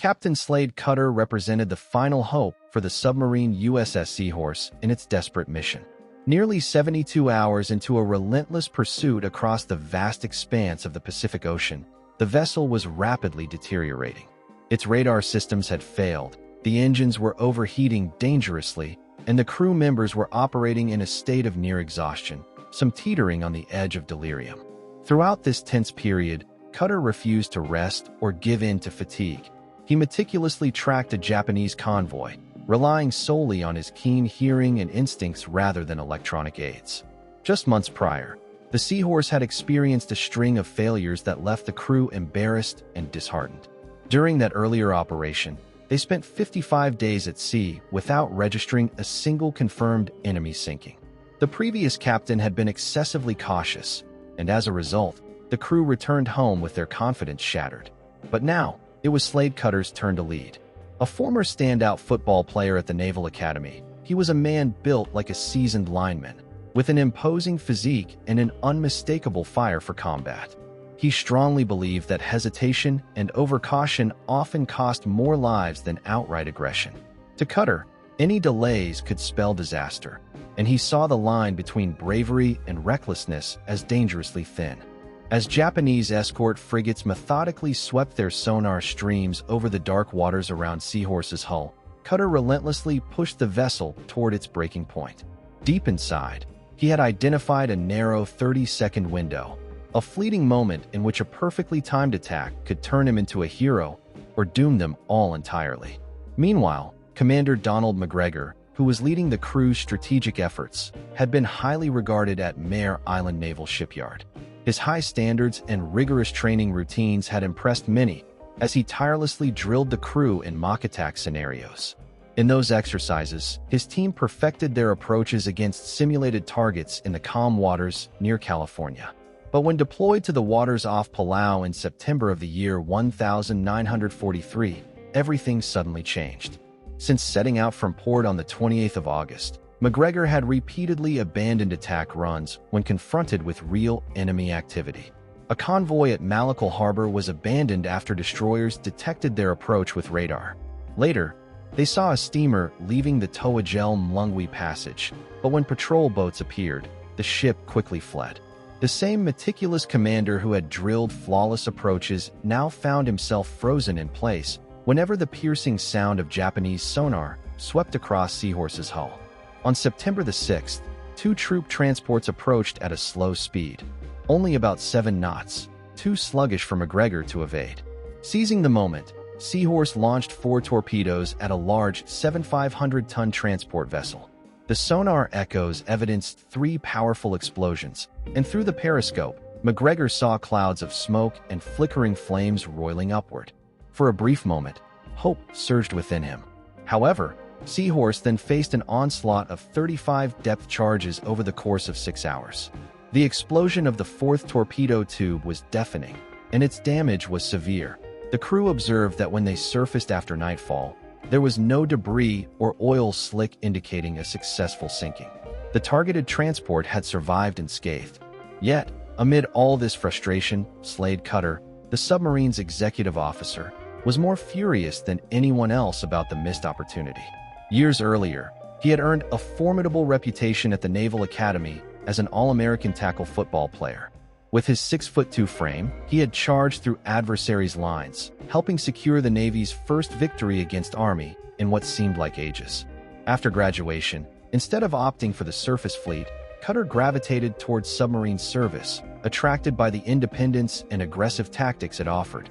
Captain Slade Cutter represented the final hope for the submarine USS Seahorse in its desperate mission. Nearly 72 hours into a relentless pursuit across the vast expanse of the Pacific Ocean, the vessel was rapidly deteriorating. Its radar systems had failed, the engines were overheating dangerously, and the crew members were operating in a state of near exhaustion, some teetering on the edge of delirium. Throughout this tense period, Cutter refused to rest or give in to fatigue. He meticulously tracked a Japanese convoy, relying solely on his keen hearing and instincts rather than electronic aids. Just months prior, the Seahorse had experienced a string of failures that left the crew embarrassed and disheartened. During that earlier operation, they spent 55 days at sea without registering a single confirmed enemy sinking. The previous captain had been excessively cautious, and as a result, the crew returned home with their confidence shattered. But now, it was Slade Cutter's turn to lead. A former standout football player at the Naval Academy, he was a man built like a seasoned lineman, with an imposing physique and an unmistakable fire for combat. He strongly believed that hesitation and overcaution often cost more lives than outright aggression. To Cutter, any delays could spell disaster, and he saw the line between bravery and recklessness as dangerously thin. As Japanese escort frigates methodically swept their sonar streams over the dark waters around Seahorse's hull, Cutter relentlessly pushed the vessel toward its breaking point. Deep inside, he had identified a narrow 30-second window, a fleeting moment in which a perfectly timed attack could turn him into a hero or doom them all entirely. Meanwhile, Commander Donald McGregor, who was leading the crew's strategic efforts, had been highly regarded at Mare Island Naval Shipyard. His high standards and rigorous training routines had impressed many, as he tirelessly drilled the crew in mock attack scenarios. In those exercises, his team perfected their approaches against simulated targets in the calm waters near California. But when deployed to the waters off Palau in September of the year 1943, everything suddenly changed. Since setting out from port on the 28th of August, McGregor had repeatedly abandoned attack runs when confronted with real enemy activity. A convoy at Malacca Harbor was abandoned after destroyers detected their approach with radar. Later, they saw a steamer leaving the WWII passage, but when patrol boats appeared, the ship quickly fled. The same meticulous commander who had drilled flawless approaches now found himself frozen in place whenever the piercing sound of Japanese sonar swept across Seahorse's hull. On September the 6th, two troop transports approached at a slow speed, only about 7 knots, too sluggish for McGregor to evade. Seizing the moment, Seahorse launched 4 torpedoes at a large 7,500-ton transport vessel. The sonar echoes evidenced 3 powerful explosions, and through the periscope, McGregor saw clouds of smoke and flickering flames roiling upward. For a brief moment, hope surged within him. However, Seahorse then faced an onslaught of 35 depth charges over the course of 6 hours. The explosion of the 4th torpedo tube was deafening, and its damage was severe. The crew observed that when they surfaced after nightfall, there was no debris or oil slick indicating a successful sinking. The targeted transport had survived unscathed. Yet, amid all this frustration, Slade Cutter, the submarine's executive officer, was more furious than anyone else about the missed opportunity. Years earlier, he had earned a formidable reputation at the Naval Academy as an All-American tackle football player. With his 6'2" frame, he had charged through adversaries' lines, helping secure the Navy's first victory against Army in what seemed like ages. After graduation, instead of opting for the surface fleet, Cutter gravitated towards submarine service, attracted by the independence and aggressive tactics it offered.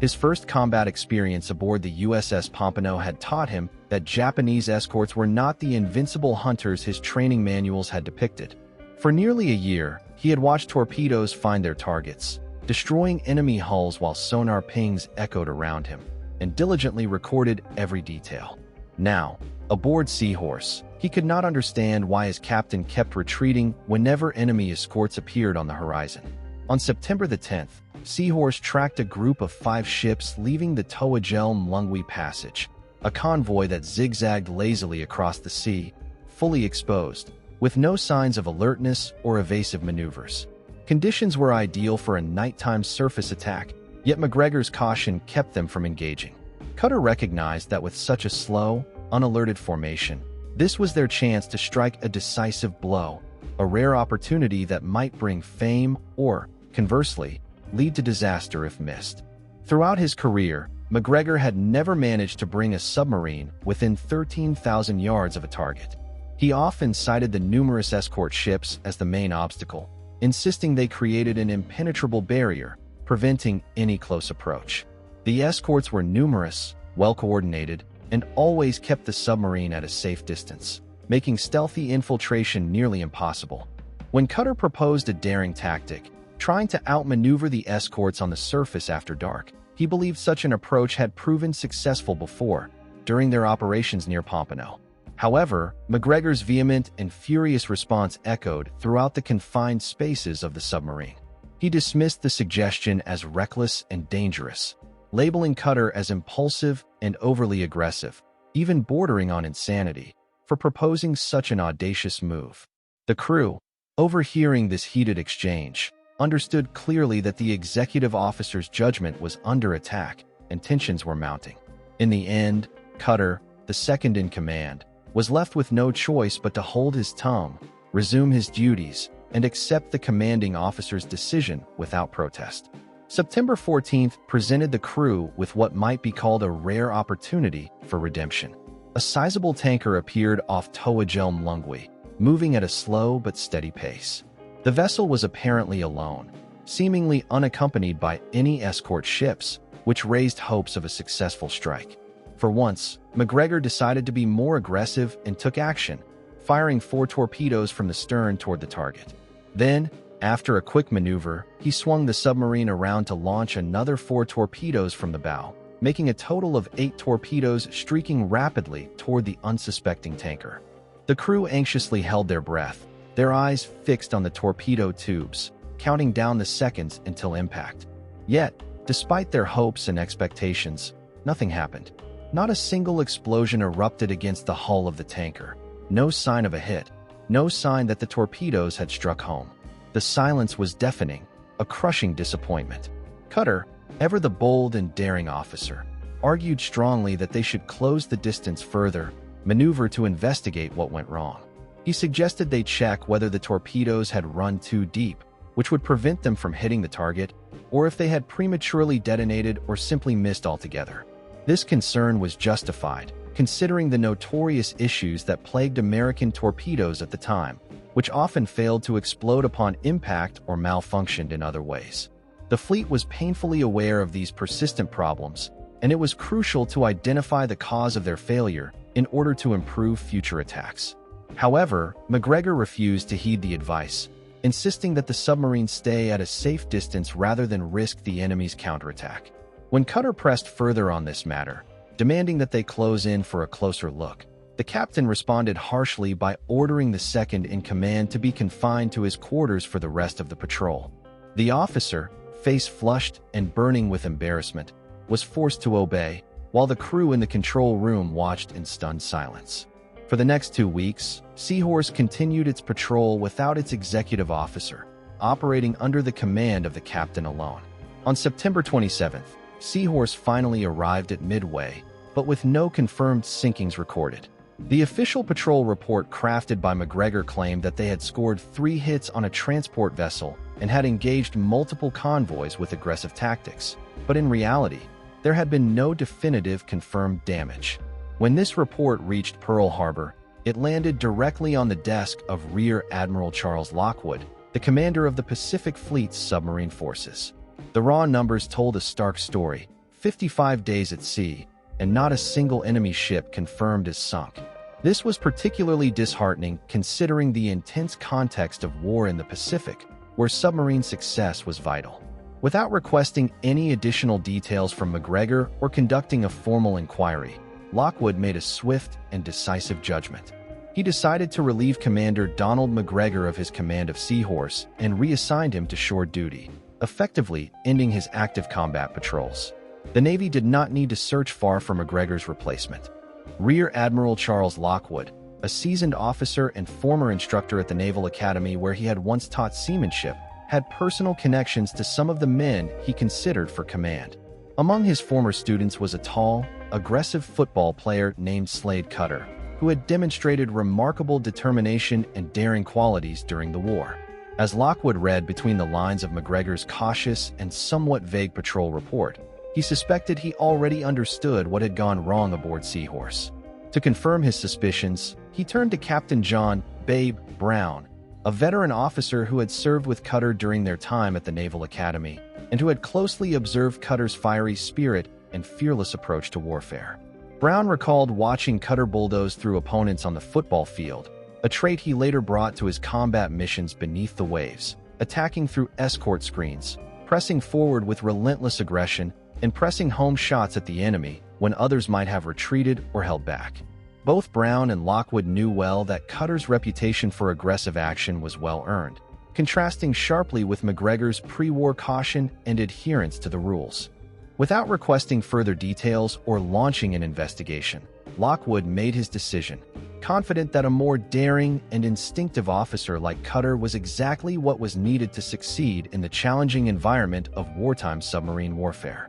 His first combat experience aboard the USS Pompano had taught him that Japanese escorts were not the invincible hunters his training manuals had depicted. For nearly a year, he had watched torpedoes find their targets, destroying enemy hulls while sonar pings echoed around him, and diligently recorded every detail. Now, aboard Seahorse, he could not understand why his captain kept retreating whenever enemy escorts appeared on the horizon. On September the 10th, Seahorse tracked a group of 5 ships leaving the WWII passage, a convoy that zigzagged lazily across the sea, fully exposed, with no signs of alertness or evasive maneuvers. Conditions were ideal for a nighttime surface attack, yet McGregor's caution kept them from engaging. Cutter recognized that with such a slow, unalerted formation, this was their chance to strike a decisive blow, a rare opportunity that might bring fame or, conversely, lead to disaster if missed. Throughout his career, McGregor had never managed to bring a submarine within 13,000 yards of a target. He often cited the numerous escort ships as the main obstacle, insisting they created an impenetrable barrier, preventing any close approach. The escorts were numerous, well-coordinated, and always kept the submarine at a safe distance, making stealthy infiltration nearly impossible. When Cutter proposed a daring tactic, trying to outmaneuver the escorts on the surface after dark, he believed such an approach had proven successful before, during their operations near Pompano. However, McGregor's vehement and furious response echoed throughout the confined spaces of the submarine. He dismissed the suggestion as reckless and dangerous, labeling Cutter as impulsive and overly aggressive, even bordering on insanity, for proposing such an audacious move. The crew, overhearing this heated exchange, understood clearly that the executive officer's judgment was under attack and tensions were mounting. In the end, Cutter, the second in command, was left with no choice but to hold his tongue, resume his duties, and accept the commanding officer's decision without protest. September 14th presented the crew with what might be called a rare opportunity for redemption. A sizable tanker appeared off Toajelm Lungwi, moving at a slow but steady pace. The vessel was apparently alone, seemingly unaccompanied by any escort ships, which raised hopes of a successful strike. For once, McGregor decided to be more aggressive and took action, firing 4 torpedoes from the stern toward the target. Then, after a quick maneuver, he swung the submarine around to launch another 4 torpedoes from the bow, making a total of 8 torpedoes streaking rapidly toward the unsuspecting tanker. The crew anxiously held their breath, their eyes fixed on the torpedo tubes, counting down the seconds until impact. Yet, despite their hopes and expectations, nothing happened. Not a single explosion erupted against the hull of the tanker. No sign of a hit. No sign that the torpedoes had struck home. The silence was deafening, a crushing disappointment. Cutter, ever the bold and daring officer, argued strongly that they should close the distance further, maneuver to investigate what went wrong. He suggested they check whether the torpedoes had run too deep, which would prevent them from hitting the target, or if they had prematurely detonated or simply missed altogether. This concern was justified, considering the notorious issues that plagued American torpedoes at the time, which often failed to explode upon impact or malfunctioned in other ways. The fleet was painfully aware of these persistent problems, and it was crucial to identify the cause of their failure in order to improve future attacks. However, McGregor refused to heed the advice, insisting that the submarine stay at a safe distance rather than risk the enemy's counterattack. When Cutter pressed further on this matter, demanding that they close in for a closer look, the captain responded harshly by ordering the second in command to be confined to his quarters for the rest of the patrol. The officer, face flushed and burning with embarrassment, was forced to obey, while the crew in the control room watched in stunned silence. For the next 2 weeks, Seahorse continued its patrol without its executive officer, operating under the command of the captain alone. On September 27th, Seahorse finally arrived at Midway, but with no confirmed sinkings recorded. The official patrol report crafted by McGregor claimed that they had scored 3 hits on a transport vessel and had engaged multiple convoys with aggressive tactics. But in reality, there had been no definitive confirmed damage. When this report reached Pearl Harbor, it landed directly on the desk of Rear Admiral Charles Lockwood, the commander of the Pacific Fleet's submarine forces. The raw numbers told a stark story: 55 days at sea, and not a single enemy ship confirmed as sunk. This was particularly disheartening considering the intense context of war in the Pacific, where submarine success was vital. Without requesting any additional details from McGregor or conducting a formal inquiry, Lockwood made a swift and decisive judgment. He decided to relieve Commander Donald McGregor of his command of Seahorse and reassigned him to shore duty, effectively ending his active combat patrols. The Navy did not need to search far for McGregor's replacement. Rear Admiral Charles Lockwood, a seasoned officer and former instructor at the Naval Academy where he had once taught seamanship, had personal connections to some of the men he considered for command. Among his former students was a tall, aggressive football player named Slade Cutter, who had demonstrated remarkable determination and daring qualities during the war. As Lockwood read between the lines of McGregor's cautious and somewhat vague patrol report, he suspected he already understood what had gone wrong aboard Seahorse. To confirm his suspicions, he turned to Captain John "Babe" Brown, a veteran officer who had served with Cutter during their time at the Naval Academy and who had closely observed Cutter's fiery spirit and fearless approach to warfare. Brown recalled watching Cutter bulldoze through opponents on the football field, a trait he later brought to his combat missions beneath the waves, attacking through escort screens, pressing forward with relentless aggression, and pressing home shots at the enemy when others might have retreated or held back. Both Brown and Lockwood knew well that Cutter's reputation for aggressive action was well-earned, contrasting sharply with McGregor's pre-war caution and adherence to the rules. Without requesting further details or launching an investigation, Lockwood made his decision, confident that a more daring and instinctive officer like Cutter was exactly what was needed to succeed in the challenging environment of wartime submarine warfare.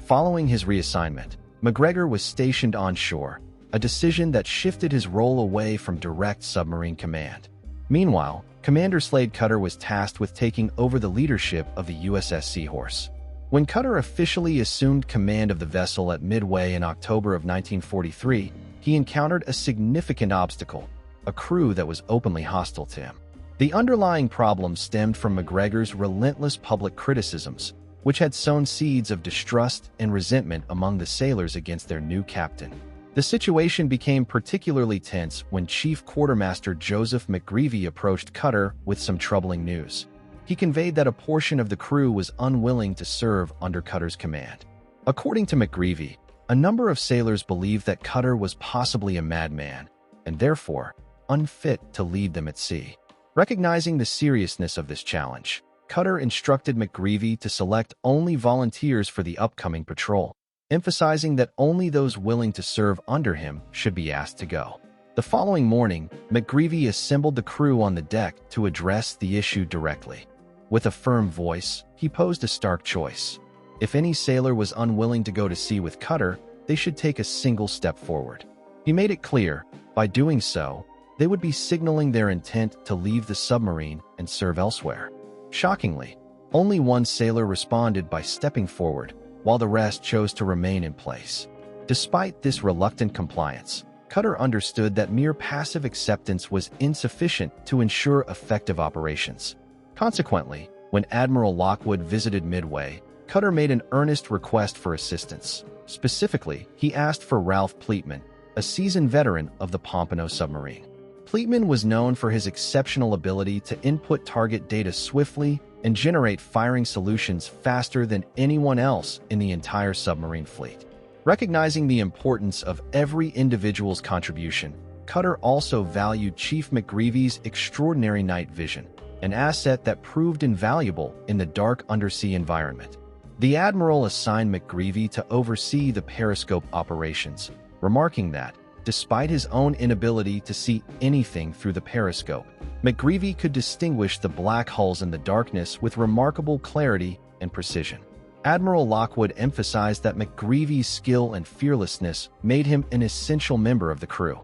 Following his reassignment, McGregor was stationed on shore, a decision that shifted his role away from direct submarine command. Meanwhile, Commander Slade Cutter was tasked with taking over the leadership of the USS Seahorse. When Cutter officially assumed command of the vessel at Midway in October of 1943, he encountered a significant obstacle, a crew that was openly hostile to him. The underlying problem stemmed from McGregor's relentless public criticisms, which had sown seeds of distrust and resentment among the sailors against their new captain. The situation became particularly tense when Chief Quartermaster Joseph McGreevy approached Cutter with some troubling news. He conveyed that a portion of the crew was unwilling to serve under Cutter's command. According to McGreevy, a number of sailors believed that Cutter was possibly a madman, and therefore unfit to lead them at sea. Recognizing the seriousness of this challenge, Cutter instructed McGreevy to select only volunteers for the upcoming patrol, emphasizing that only those willing to serve under him should be asked to go. The following morning, McGreevy assembled the crew on the deck to address the issue directly. With a firm voice, he posed a stark choice. If any sailor was unwilling to go to sea with Cutter, they should take a single step forward. He made it clear, by doing so, they would be signaling their intent to leave the submarine and serve elsewhere. Shockingly, only one sailor responded by stepping forward, while the rest chose to remain in place. Despite this reluctant compliance, Cutter understood that mere passive acceptance was insufficient to ensure effective operations. Consequently, when Admiral Lockwood visited Midway, Cutter made an earnest request for assistance. Specifically, he asked for Ralph Pleatman, a seasoned veteran of the Pompano submarine. Pleatman was known for his exceptional ability to input target data swiftly and generate firing solutions faster than anyone else in the entire submarine fleet. Recognizing the importance of every individual's contribution, Cutter also valued Chief McGreevy's extraordinary night vision, an asset that proved invaluable in the dark undersea environment. The Admiral assigned McGreevy to oversee the periscope operations, remarking that, despite his own inability to see anything through the periscope, McGreevy could distinguish the black hulls in the darkness with remarkable clarity and precision. Admiral Lockwood emphasized that McGreevy's skill and fearlessness made him an essential member of the crew.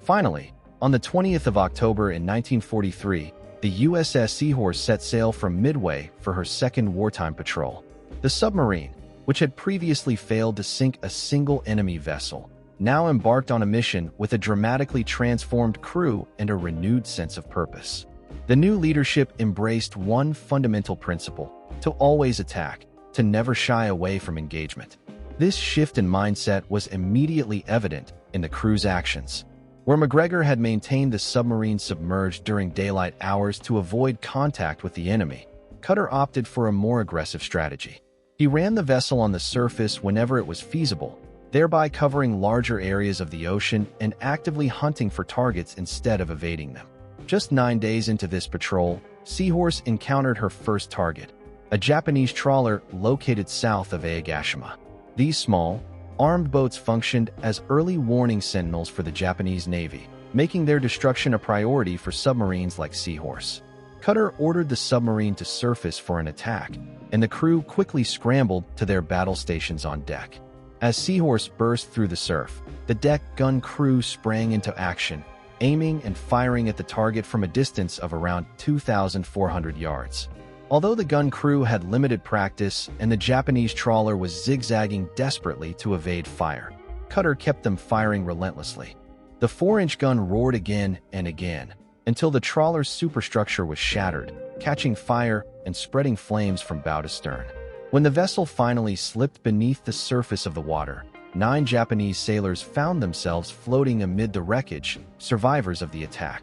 Finally, on the 20th of October in 1943, the USS Seahorse set sail from Midway for her second wartime patrol. The submarine, which had previously failed to sink a single enemy vessel, now embarked on a mission with a dramatically transformed crew and a renewed sense of purpose. The new leadership embraced one fundamental principle: to always attack, to never shy away from engagement. This shift in mindset was immediately evident in the crew's actions. Where McGregor had maintained the submarine submerged during daylight hours to avoid contact with the enemy, Cutter opted for a more aggressive strategy. He ran the vessel on the surface whenever it was feasible, thereby covering larger areas of the ocean and actively hunting for targets instead of evading them. Just 9 days into this patrol, Seahorse encountered her first target, a Japanese trawler located south of Aogashima. These small, armed boats functioned as early warning sentinels for the Japanese Navy, making their destruction a priority for submarines like Seahorse. Cutter ordered the submarine to surface for an attack, and the crew quickly scrambled to their battle stations on deck. As Seahorse burst through the surf, the deck gun crew sprang into action, aiming and firing at the target from a distance of around 2,400 yards. Although the gun crew had limited practice and the Japanese trawler was zigzagging desperately to evade fire, Cutter kept them firing relentlessly. The 4-inch gun roared again and again, until the trawler's superstructure was shattered, catching fire and spreading flames from bow to stern. When the vessel finally slipped beneath the surface of the water, 9 Japanese sailors found themselves floating amid the wreckage, survivors of the attack.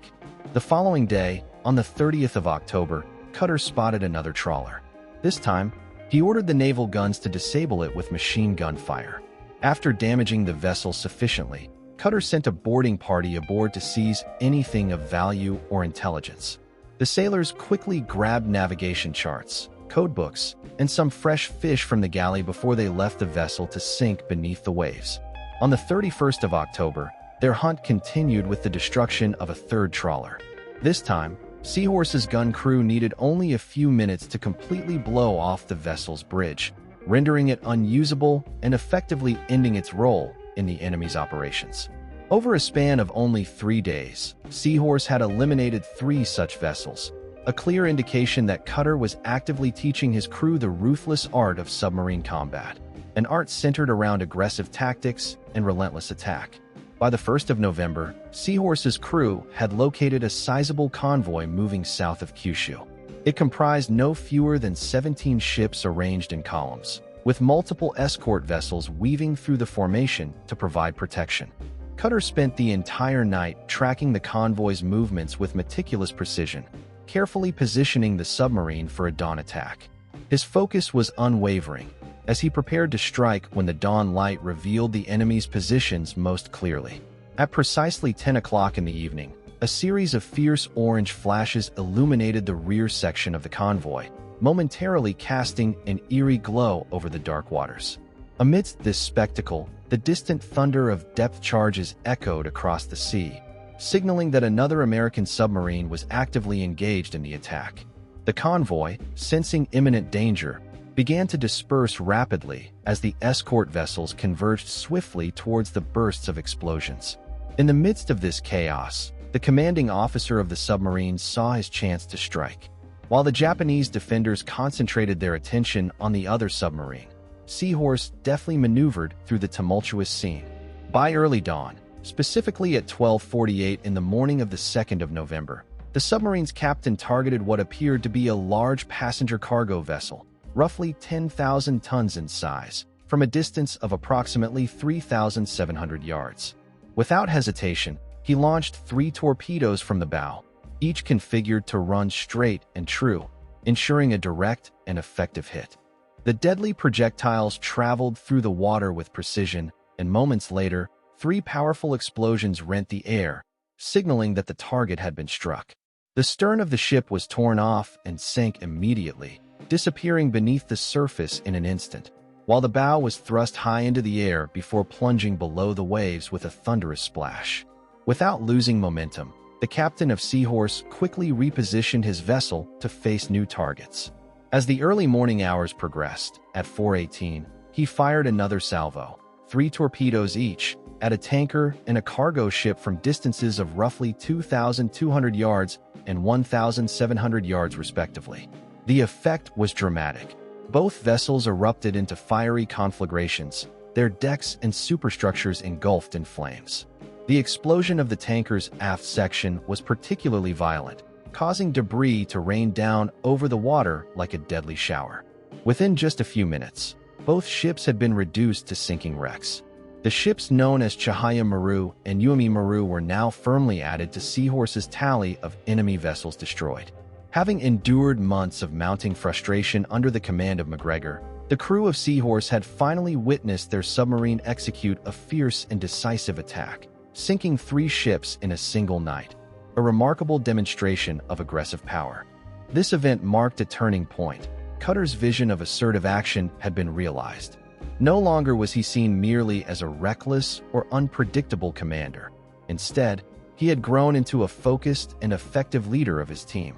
The following day, on the 30th of October, Cutter spotted another trawler. This time, he ordered the naval guns to disable it with machine gun fire. After damaging the vessel sufficiently, Cutter sent a boarding party aboard to seize anything of value or intelligence. The sailors quickly grabbed navigation charts, codebooks, and some fresh fish from the galley before they left the vessel to sink beneath the waves. On the 31st of October, their hunt continued with the destruction of a 3rd trawler. This time, Seahorse's gun crew needed only a few minutes to completely blow off the vessel's bridge, rendering it unusable and effectively ending its role in the enemy's operations. Over a span of only 3 days, Seahorse had eliminated 3 such vessels, a clear indication that Cutter was actively teaching his crew the ruthless art of submarine combat, an art centered around aggressive tactics and relentless attack. By the 1st of November, Seahorse's crew had located a sizable convoy moving south of Kyushu. It comprised no fewer than 17 ships arranged in columns, with multiple escort vessels weaving through the formation to provide protection. Cutter spent the entire night tracking the convoy's movements with meticulous precision, carefully positioning the submarine for a dawn attack. His focus was unwavering, as he prepared to strike when the dawn light revealed the enemy's positions most clearly. At precisely 10 o'clock in the evening, a series of fierce orange flashes illuminated the rear section of the convoy, momentarily casting an eerie glow over the dark waters. Amidst this spectacle, the distant thunder of depth charges echoed across the sea, signaling that another American submarine was actively engaged in the attack. The convoy, sensing imminent danger, began to disperse rapidly as the escort vessels converged swiftly towards the bursts of explosions. In the midst of this chaos, the commanding officer of the submarine saw his chance to strike. While the Japanese defenders concentrated their attention on the other submarine, Seahorse deftly maneuvered through the tumultuous scene. By early dawn, specifically at 12:48 in the morning of the 2nd of November, the submarine's captain targeted what appeared to be a large passenger cargo vessel, roughly 10,000 tons in size, from a distance of approximately 3,700 yards. Without hesitation, he launched 3 torpedoes from the bow, each configured to run straight and true, ensuring a direct and effective hit. The deadly projectiles traveled through the water with precision, and moments later, 3 powerful explosions rent the air, signaling that the target had been struck. The stern of the ship was torn off and sank immediately, disappearing beneath the surface in an instant, while the bow was thrust high into the air before plunging below the waves with a thunderous splash. Without losing momentum, the captain of Seahorse quickly repositioned his vessel to face new targets. As the early morning hours progressed, at 4:18, he fired another salvo, 3 torpedoes each, at a tanker and a cargo ship from distances of roughly 2,200 yards and 1,700 yards respectively. The effect was dramatic. Both vessels erupted into fiery conflagrations, their decks and superstructures engulfed in flames. The explosion of the tanker's aft section was particularly violent, causing debris to rain down over the water like a deadly shower. Within just a few minutes, both ships had been reduced to sinking wrecks. The ships known as Chihaya Maru and Uemi Maru were now firmly added to Seahorse's tally of enemy vessels destroyed. Having endured months of mounting frustration under the command of McGregor, the crew of Seahorse had finally witnessed their submarine execute a fierce and decisive attack, sinking 3 ships in a single night, a remarkable demonstration of aggressive power. This event marked a turning point. Cutter's vision of assertive action had been realized. No longer was he seen merely as a reckless or unpredictable commander. Instead, he had grown into a focused and effective leader of his team.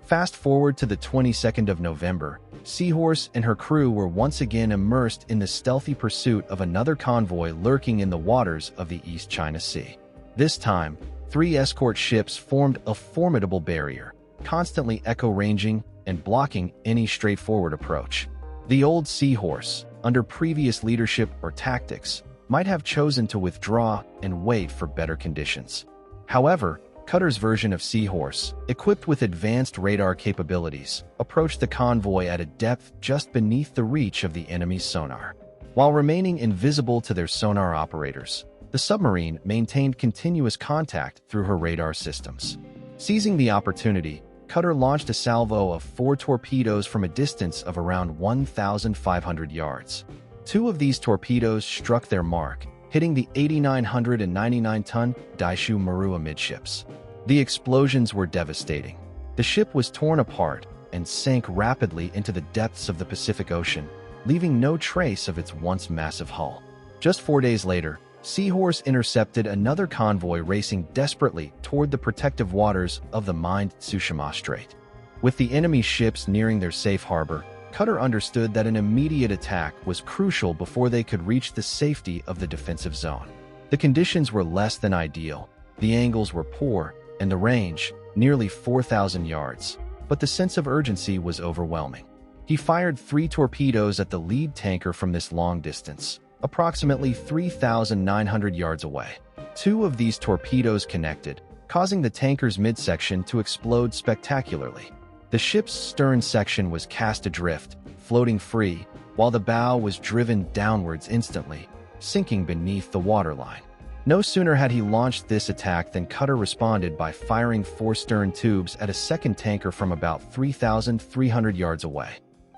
Fast forward to the 22nd of November, Seahorse and her crew were once again immersed in the stealthy pursuit of another convoy lurking in the waters of the East China Sea. This time, 3 escort ships formed a formidable barrier, constantly echo-ranging and blocking any straightforward approach. The old Seahorse, under previous leadership or tactics, might have chosen to withdraw and wait for better conditions. However, Cutter's version of Seahorse, equipped with advanced radar capabilities, approached the convoy at a depth just beneath the reach of the enemy's sonar. While remaining invisible to their sonar operators, the submarine maintained continuous contact through her radar systems. Seizing the opportunity, Cutter launched a salvo of 4 torpedoes from a distance of around 1,500 yards. 2 of these torpedoes struck their mark, hitting the 8,999-ton Daishu Maru amidships. The explosions were devastating. The ship was torn apart and sank rapidly into the depths of the Pacific Ocean, leaving no trace of its once massive hull. Just 4 days later, Seahorse intercepted another convoy racing desperately toward the protective waters of the mined Tsushima Strait. With the enemy ships nearing their safe harbor, Cutter understood that an immediate attack was crucial before they could reach the safety of the defensive zone. The conditions were less than ideal, the angles were poor, and the range, nearly 4,000 yards. But the sense of urgency was overwhelming. He fired 3 torpedoes at the lead tanker from this long distance, approximately 3,900 yards away. 2 of these torpedoes connected, causing the tanker's midsection to explode spectacularly. The ship's stern section was cast adrift, floating free, while the bow was driven downwards instantly, sinking beneath the waterline. No sooner had he launched this attack than Cutter responded by firing 4 stern tubes at a second tanker from about 3,300 yards away.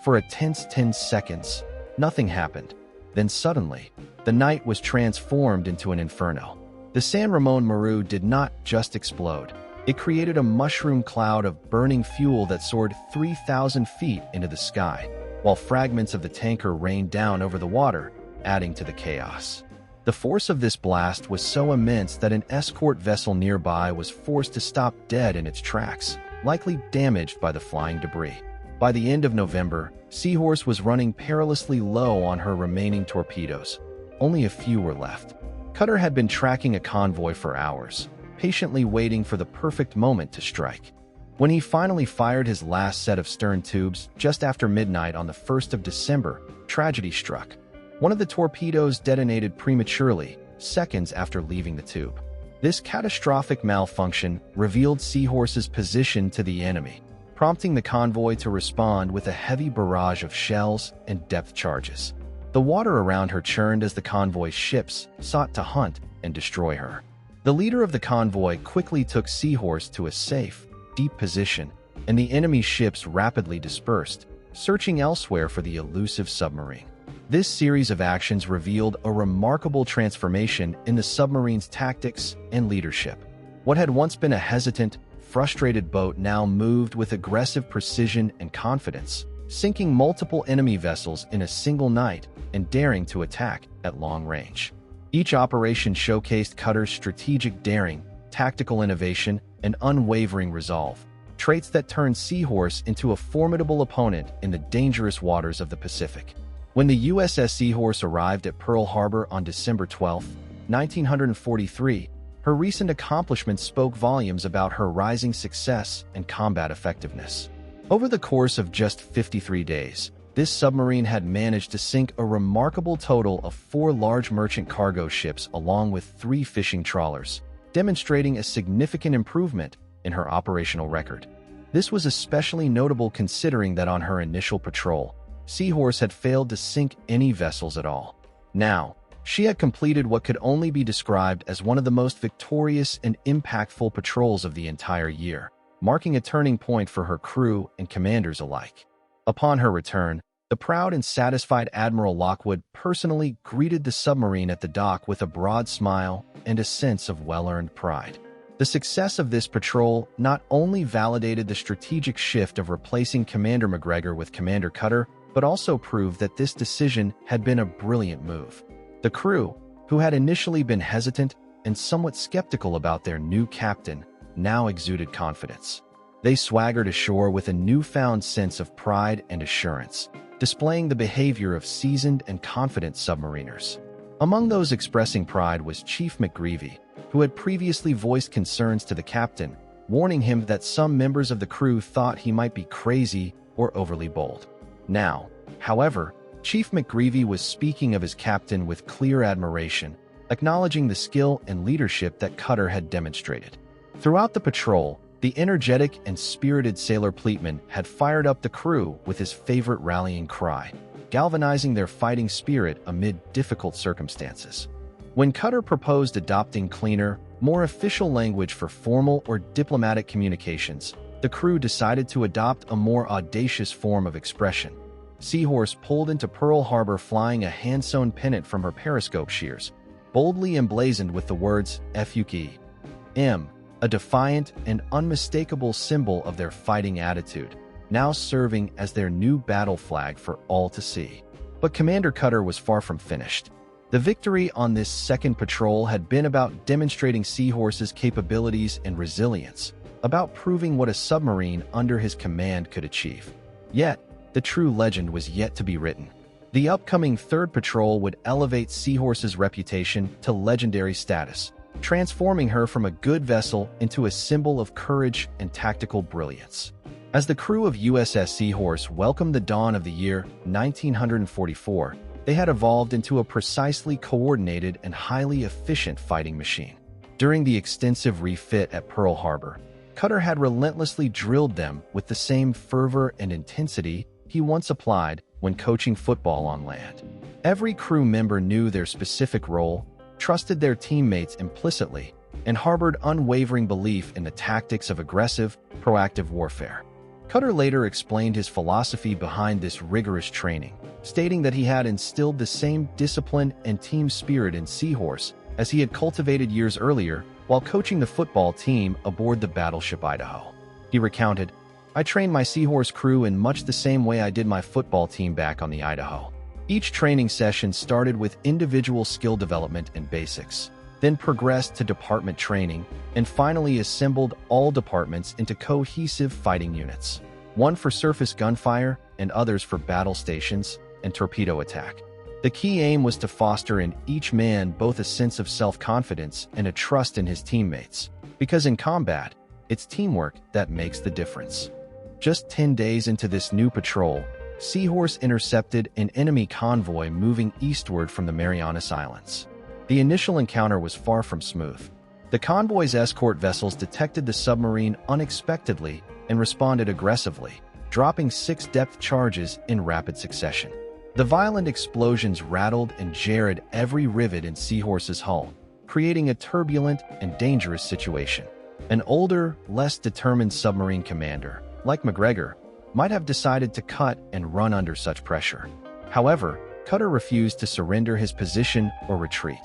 For a tense 10 seconds, nothing happened. Then suddenly, the night was transformed into an inferno. The San Ramon Maru did not just explode. It created a mushroom cloud of burning fuel that soared 3,000 feet into the sky, while fragments of the tanker rained down over the water, adding to the chaos. The force of this blast was so immense that an escort vessel nearby was forced to stop dead in its tracks, likely damaged by the flying debris. By the end of November, Seahorse was running perilously low on her remaining torpedoes. Only a few were left. Cutter had been tracking a convoy for hours, patiently waiting for the perfect moment to strike. When he finally fired his last set of stern tubes just after midnight on the 1st of December, tragedy struck. One of the torpedoes detonated prematurely, seconds after leaving the tube. This catastrophic malfunction revealed Seahorse's position to the enemy, prompting the convoy to respond with a heavy barrage of shells and depth charges. The water around her churned as the convoy's ships sought to hunt and destroy her. The leader of the convoy quickly took Seahorse to a safe, deep position, and the enemy ships rapidly dispersed, searching elsewhere for the elusive submarine. This series of actions revealed a remarkable transformation in the submarine's tactics and leadership. What had once been a hesitant, frustrated boat now moved with aggressive precision and confidence, sinking multiple enemy vessels in a single night and daring to attack at long range. Each operation showcased Cutter's strategic daring, tactical innovation, and unwavering resolve, traits that turned Seahorse into a formidable opponent in the dangerous waters of the Pacific. When the USS Seahorse arrived at Pearl Harbor on December 12, 1943, her recent accomplishments spoke volumes about her rising success and combat effectiveness. Over the course of just 53 days, this submarine had managed to sink a remarkable total of 4 large merchant cargo ships along with 3 fishing trawlers, demonstrating a significant improvement in her operational record. This was especially notable considering that on her initial patrol, Seahorse had failed to sink any vessels at all. Now, she had completed what could only be described as one of the most victorious and impactful patrols of the entire year, marking a turning point for her crew and commanders alike. Upon her return, the proud and satisfied Admiral Lockwood personally greeted the submarine at the dock with a broad smile and a sense of well-earned pride. The success of this patrol not only validated the strategic shift of replacing Commander McGregor with Commander Cutter, but also proved that this decision had been a brilliant move. The crew, who had initially been hesitant and somewhat skeptical about their new captain, now exuded confidence. They swaggered ashore with a newfound sense of pride and assurance, displaying the behavior of seasoned and confident submariners. Among those expressing pride was Chief McGreevy, who had previously voiced concerns to the captain, warning him that some members of the crew thought he might be crazy or overly bold. Now, however, Chief McGreevy was speaking of his captain with clear admiration, acknowledging the skill and leadership that Cutter had demonstrated. Throughout the patrol, the energetic and spirited sailor Pleatman had fired up the crew with his favorite rallying cry, galvanizing their fighting spirit amid difficult circumstances. When Cutter proposed adopting cleaner, more official language for formal or diplomatic communications, the crew decided to adopt a more audacious form of expression. Seahorse pulled into Pearl Harbor flying a hand-sewn pennant from her periscope shears, boldly emblazoned with the words FUKM, a defiant and unmistakable symbol of their fighting attitude, now serving as their new battle flag for all to see. But Commander Cutter was far from finished. The victory on this second patrol had been about demonstrating Seahorse's capabilities and resilience, about proving what a submarine under his command could achieve. Yet, the true legend was yet to be written. The upcoming third patrol would elevate Seahorse's reputation to legendary status, transforming her from a good vessel into a symbol of courage and tactical brilliance. As the crew of USS Seahorse welcomed the dawn of the year 1944, they had evolved into a precisely coordinated and highly efficient fighting machine. During the extensive refit at Pearl Harbor, Cutter had relentlessly drilled them with the same fervor and intensity he once applied when coaching football on land. Every crew member knew their specific role, trusted their teammates implicitly, and harbored unwavering belief in the tactics of aggressive, proactive warfare. Cutter later explained his philosophy behind this rigorous training, stating that he had instilled the same discipline and team spirit in Seahorse as he had cultivated years earlier while coaching the football team aboard the battleship Idaho. He recounted, "I trained my Seahorse crew in much the same way I did my football team back on the Idaho. Each training session started with individual skill development and basics, then progressed to department training, and finally assembled all departments into cohesive fighting units, one for surface gunfire and others for battle stations and torpedo attack. The key aim was to foster in each man both a sense of self-confidence and a trust in his teammates, because in combat, it's teamwork that makes the difference." Just 10 days into this new patrol, Seahorse intercepted an enemy convoy moving eastward from the Marianas Islands. The initial encounter was far from smooth. The convoy's escort vessels detected the submarine unexpectedly and responded aggressively, dropping 6 depth charges in rapid succession. The violent explosions rattled and jarred every rivet in Seahorse's hull, creating a turbulent and dangerous situation. An older, less determined submarine commander, like McGregor, might have decided to cut and run under such pressure. However, Cutter refused to surrender his position or retreat.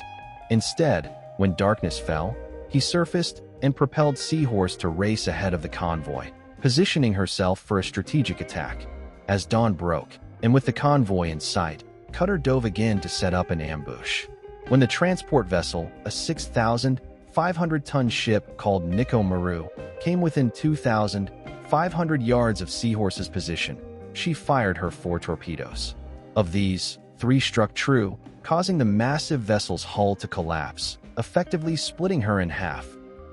Instead, when darkness fell, he surfaced and propelled Seahorse to race ahead of the convoy, positioning herself for a strategic attack. As dawn broke, and with the convoy in sight, Cutter dove again to set up an ambush. When the transport vessel, a 6,500-ton ship called Nico Maru, came within 2,500 yards of Seahorse's position, she fired her 4 torpedoes. Of these, 3 struck true, causing the massive vessel's hull to collapse, effectively splitting her in half,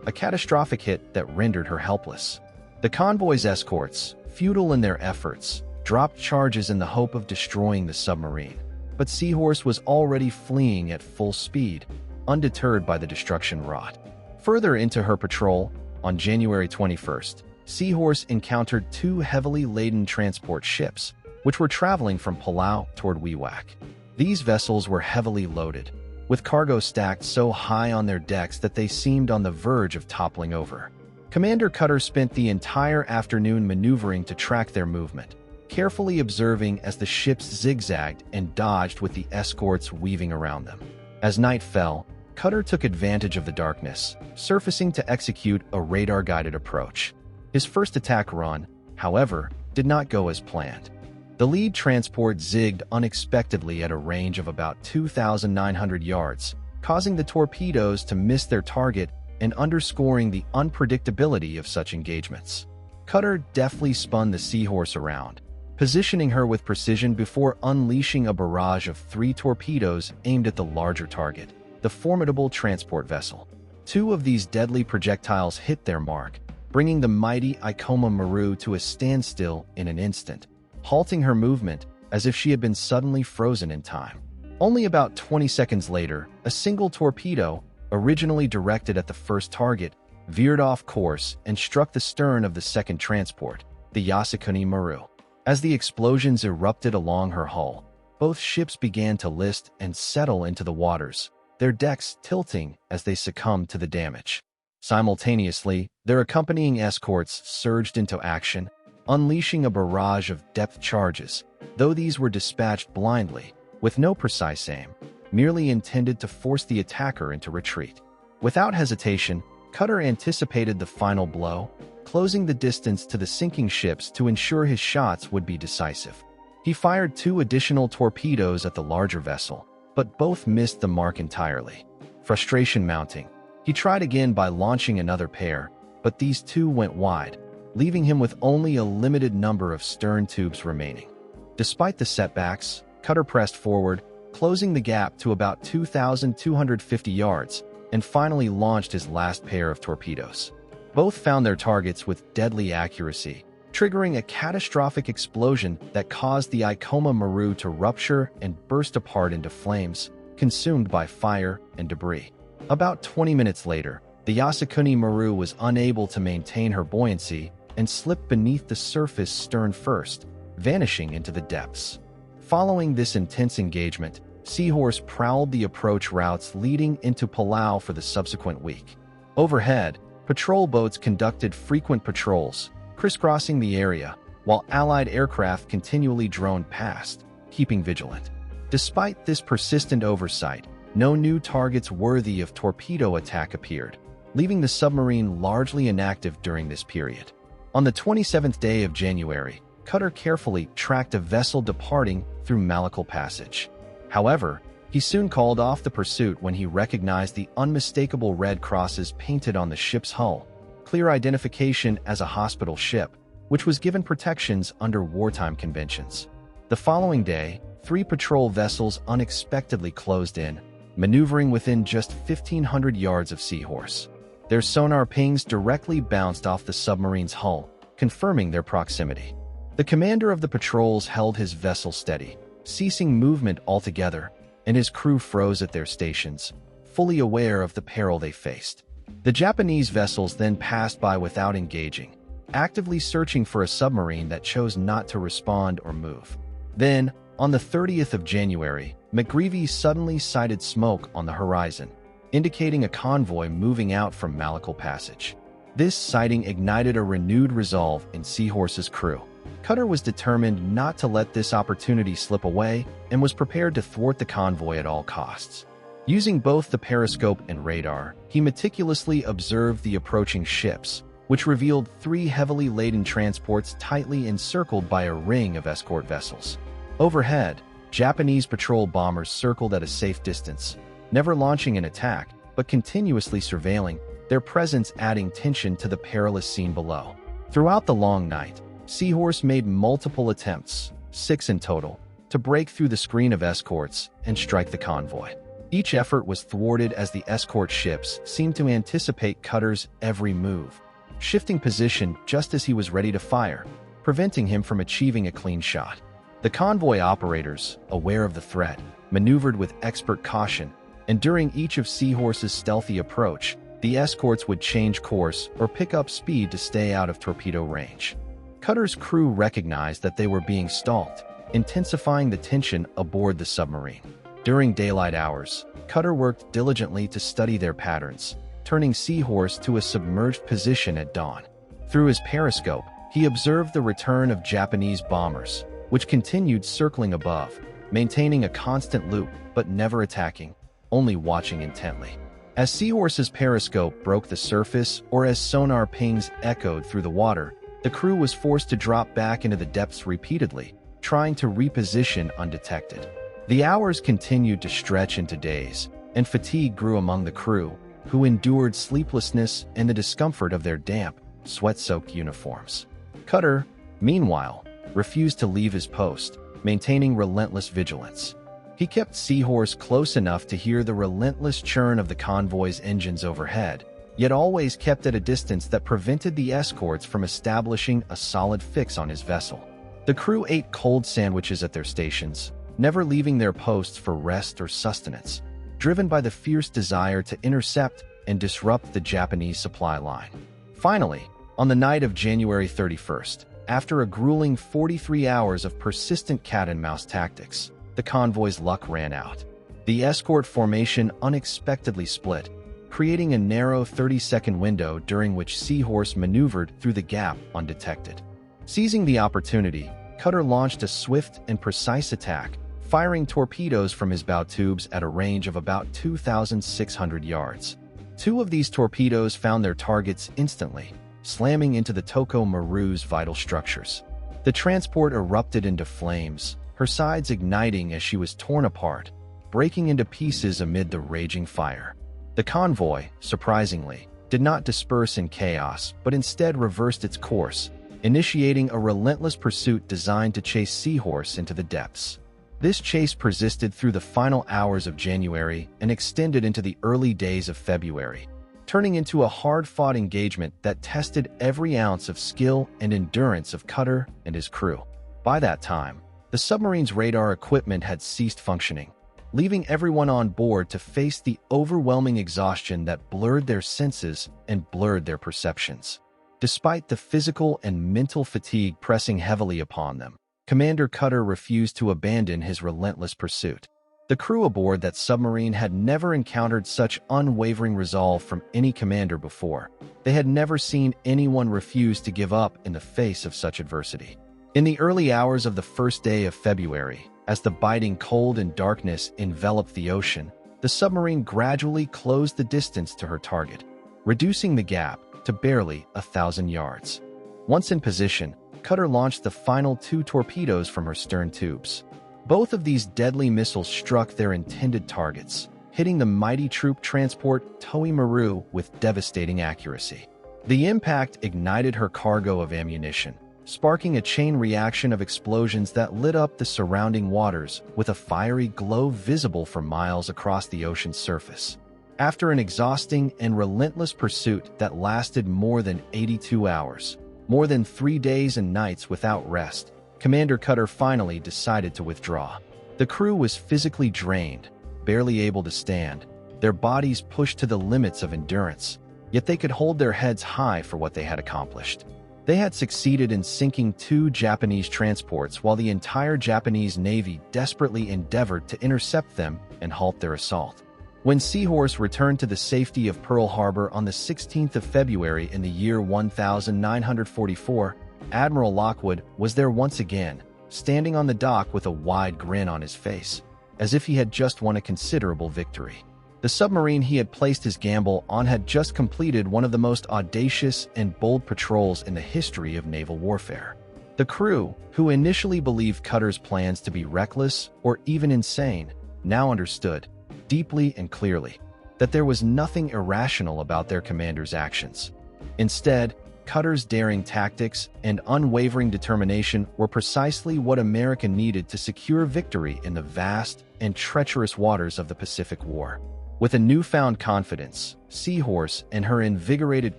a catastrophic hit that rendered her helpless. The convoy's escorts, futile in their efforts, dropped charges in the hope of destroying the submarine. But Seahorse was already fleeing at full speed, undeterred by the destruction wrought. Further into her patrol, on January 21st, Seahorse encountered 2 heavily laden transport ships, which were traveling from Palau toward Wewak. These vessels were heavily loaded, with cargo stacked so high on their decks that they seemed on the verge of toppling over. Commander Cutter spent the entire afternoon maneuvering to track their movement, carefully observing as the ships zigzagged and dodged with the escorts weaving around them. As night fell, Cutter took advantage of the darkness, surfacing to execute a radar-guided approach. His first attack run, however, did not go as planned. The lead transport zigged unexpectedly at a range of about 2,900 yards, causing the torpedoes to miss their target and underscoring the unpredictability of such engagements. Cutter deftly spun the Seahorse around, positioning her with precision before unleashing a barrage of 3 torpedoes aimed at the larger target, the formidable transport vessel. 2 of these deadly projectiles hit their mark, bringing the mighty Ikoma Maru to a standstill in an instant, halting her movement as if she had been suddenly frozen in time. Only about 20 seconds later, a single torpedo, originally directed at the first target, veered off course and struck the stern of the second transport, the Yasukuni Maru. As the explosions erupted along her hull, both ships began to list and settle into the waters, their decks tilting as they succumbed to the damage. Simultaneously, their accompanying escorts surged into action, unleashing a barrage of depth charges, though these were dispatched blindly, with no precise aim, merely intended to force the attacker into retreat. Without hesitation, Cutter anticipated the final blow, closing the distance to the sinking ships to ensure his shots would be decisive. He fired 2 additional torpedoes at the larger vessel, but both missed the mark entirely. Frustration mounting, he tried again by launching another pair, but these 2 went wide, leaving him with only a limited number of stern tubes remaining. Despite the setbacks, Cutter pressed forward, closing the gap to about 2,250 yards, and finally launched his last pair of torpedoes. Both found their targets with deadly accuracy, triggering a catastrophic explosion that caused the Ikoma Maru to rupture and burst apart into flames, consumed by fire and debris. About 20 minutes later, the Yasukuni Maru was unable to maintain her buoyancy and slipped beneath the surface stern first, vanishing into the depths. Following this intense engagement, Seahorse prowled the approach routes leading into Palau for the subsequent week. Overhead, patrol boats conducted frequent patrols, crisscrossing the area, while Allied aircraft continually droned past, keeping vigilant. Despite this persistent oversight, no new targets worthy of torpedo attack appeared, leaving the submarine largely inactive during this period. On the 27th day of January, Cutter carefully tracked a vessel departing through Malacca Passage. However, he soon called off the pursuit when he recognized the unmistakable red crosses painted on the ship's hull, clear identification as a hospital ship, which was given protections under wartime conventions. The following day, 3 patrol vessels unexpectedly closed in, maneuvering within just 1,500 yards of Seahorse. Their sonar pings directly bounced off the submarine's hull, confirming their proximity. The commander of the patrols held his vessel steady, ceasing movement altogether, and his crew froze at their stations, fully aware of the peril they faced. The Japanese vessels then passed by without engaging, actively searching for a submarine that chose not to respond or move. Then, on the 30th of January, McGreevy suddenly sighted smoke on the horizon, indicating a convoy moving out from Malacca Passage. This sighting ignited a renewed resolve in Seahorse's crew. Cutter was determined not to let this opportunity slip away and was prepared to thwart the convoy at all costs. Using both the periscope and radar, he meticulously observed the approaching ships, which revealed 3 heavily laden transports tightly encircled by a ring of escort vessels. Overhead, Japanese patrol bombers circled at a safe distance, never launching an attack, but continuously surveilling, their presence adding tension to the perilous scene below. Throughout the long night, Seahorse made multiple attempts, 6 in total, to break through the screen of escorts and strike the convoy. Each effort was thwarted as the escort ships seemed to anticipate Cutter's every move, shifting position just as he was ready to fire, preventing him from achieving a clean shot. The convoy operators, aware of the threat, maneuvered with expert caution, and during each of Seahorse's stealthy approach, the escorts would change course or pick up speed to stay out of torpedo range. Cutter's crew recognized that they were being stalked, intensifying the tension aboard the submarine. During daylight hours, Cutter worked diligently to study their patterns, turning Seahorse to a submerged position at dawn. Through his periscope, he observed the return of Japanese bombers, which continued circling above, maintaining a constant loop but never attacking, only watching intently. As Seahorse's periscope broke the surface or as sonar pings echoed through the water, the crew was forced to drop back into the depths repeatedly, trying to reposition undetected. The hours continued to stretch into days, and fatigue grew among the crew, who endured sleeplessness and the discomfort of their damp, sweat-soaked uniforms. Cutter, meanwhile, refused to leave his post, maintaining relentless vigilance. He kept Seahorse close enough to hear the relentless churn of the convoy's engines overhead, yet always kept at a distance that prevented the escorts from establishing a solid fix on his vessel. The crew ate cold sandwiches at their stations, never leaving their posts for rest or sustenance, driven by the fierce desire to intercept and disrupt the Japanese supply line. Finally, on the night of January 31st, after a grueling 43 hours of persistent cat-and-mouse tactics, the convoy's luck ran out. The escort formation unexpectedly split, creating a narrow 30-second window during which Seahorse maneuvered through the gap undetected. Seizing the opportunity, Cutter launched a swift and precise attack, firing torpedoes from his bow tubes at a range of about 2,600 yards. Two of these torpedoes found their targets instantly, slamming into the Toko Maru's vital structures. The transport erupted into flames, her sides igniting as she was torn apart, breaking into pieces amid the raging fire. The convoy, surprisingly, did not disperse in chaos, but instead reversed its course, initiating a relentless pursuit designed to chase Seahorse into the depths. This chase persisted through the final hours of January and extended into the early days of February, turning into a hard-fought engagement that tested every ounce of skill and endurance of Cutter and his crew. By that time, the submarine's radar equipment had ceased functioning, leaving everyone on board to face the overwhelming exhaustion that blurred their senses and blurred their perceptions. Despite the physical and mental fatigue pressing heavily upon them, Commander Cutter refused to abandon his relentless pursuit. The crew aboard that submarine had never encountered such unwavering resolve from any commander before. They had never seen anyone refuse to give up in the face of such adversity. In the early hours of the first day of February, as the biting cold and darkness enveloped the ocean, the submarine gradually closed the distance to her target, reducing the gap to barely 1,000 yards. Once in position, Cutter launched the final 2 torpedoes from her stern tubes. Both of these deadly missiles struck their intended targets, hitting the mighty troop transport Toei Maru with devastating accuracy. The impact ignited her cargo of ammunition, sparking a chain reaction of explosions that lit up the surrounding waters with a fiery glow visible for miles across the ocean's surface. After an exhausting and relentless pursuit that lasted more than 82 hours, more than 3 days and nights without rest, Commander Cutter finally decided to withdraw. The crew was physically drained, barely able to stand, their bodies pushed to the limits of endurance, yet they could hold their heads high for what they had accomplished. They had succeeded in sinking 2 Japanese transports while the entire Japanese Navy desperately endeavored to intercept them and halt their assault. When Seahorse returned to the safety of Pearl Harbor on the 16th of February in the year 1944, Admiral Lockwood was there once again, standing on the dock with a wide grin on his face, as if he had just won a considerable victory. The submarine he had placed his gamble on had just completed one of the most audacious and bold patrols in the history of naval warfare. The crew, who initially believed Cutter's plans to be reckless or even insane, now understood, deeply and clearly, that there was nothing irrational about their commander's actions. Instead, Cutter's daring tactics and unwavering determination were precisely what America needed to secure victory in the vast and treacherous waters of the Pacific War. With a newfound confidence, Seahorse and her invigorated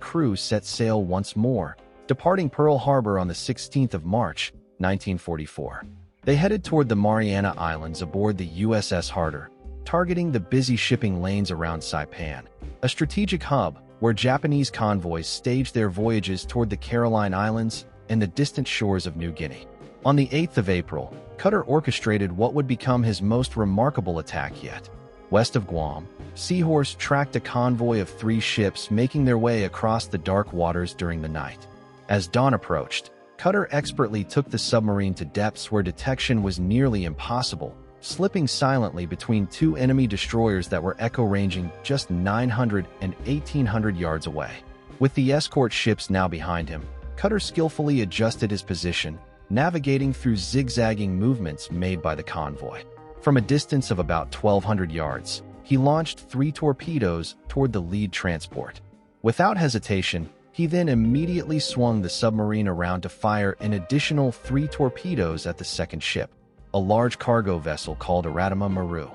crew set sail once more, departing Pearl Harbor on the 16th of March, 1944. They headed toward the Mariana Islands aboard the USS Seahorse, targeting the busy shipping lanes around Saipan, a strategic hub where Japanese convoys staged their voyages toward the Caroline Islands and the distant shores of New Guinea. On the 8th of April, Cutter orchestrated what would become his most remarkable attack yet. West of Guam, Seahorse tracked a convoy of 3 ships making their way across the dark waters during the night. As dawn approached, Cutter expertly took the submarine to depths where detection was nearly impossible, slipping silently between 2 enemy destroyers that were echo-ranging just 900 and 1,800 yards away. With the escort ships now behind him, Cutter skillfully adjusted his position, navigating through zigzagging movements made by the convoy. From a distance of about 1,200 yards, he launched 3 torpedoes toward the lead transport. Without hesitation, He then immediately swung the submarine around to fire an additional 3 torpedoes at the second ship, a large cargo vessel called Aratama Maru.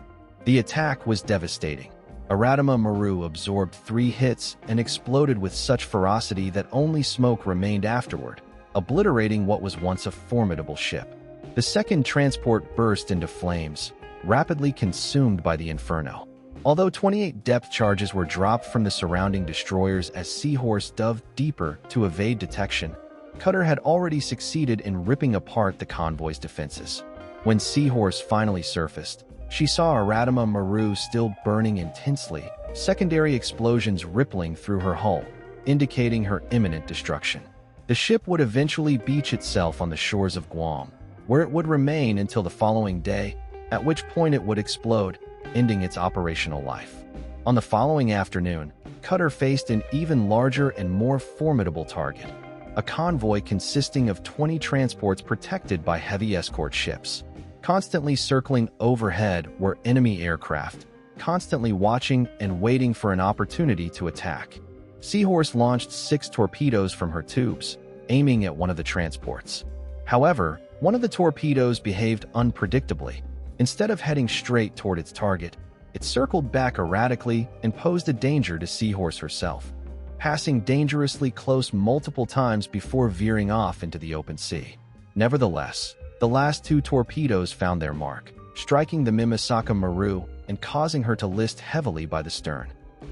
The attack was devastating. Aratama Maru absorbed 3 hits and exploded with such ferocity that only smoke remained afterward, obliterating what was once a formidable ship. The second transport burst into flames, rapidly consumed by the inferno. Although 28 depth charges were dropped from the surrounding destroyers as Seahorse dove deeper to evade detection, Cutter had already succeeded in ripping apart the convoy's defenses. When Seahorse finally surfaced, she saw Aratama Maru still burning intensely, secondary explosions rippling through her hull, indicating her imminent destruction. The ship would eventually beach itself on the shores of Guam, where it would remain until the following day, at which point it would explode, ending its operational life. On the following afternoon, Cutter faced an even larger and more formidable target, a convoy consisting of 20 transports protected by heavy escort ships. Constantly circling overhead were enemy aircraft, constantly watching and waiting for an opportunity to attack. Seahorse launched 6 torpedoes from her tubes, aiming at one of the transports. However, one of the torpedoes behaved unpredictably. Instead of heading straight toward its target, it circled back erratically and posed a danger to Seahorse herself, passing dangerously close multiple times before veering off into the open sea. Nevertheless, the last 2 torpedoes found their mark, striking the Mimisaka Maru and causing her to list heavily by the stern.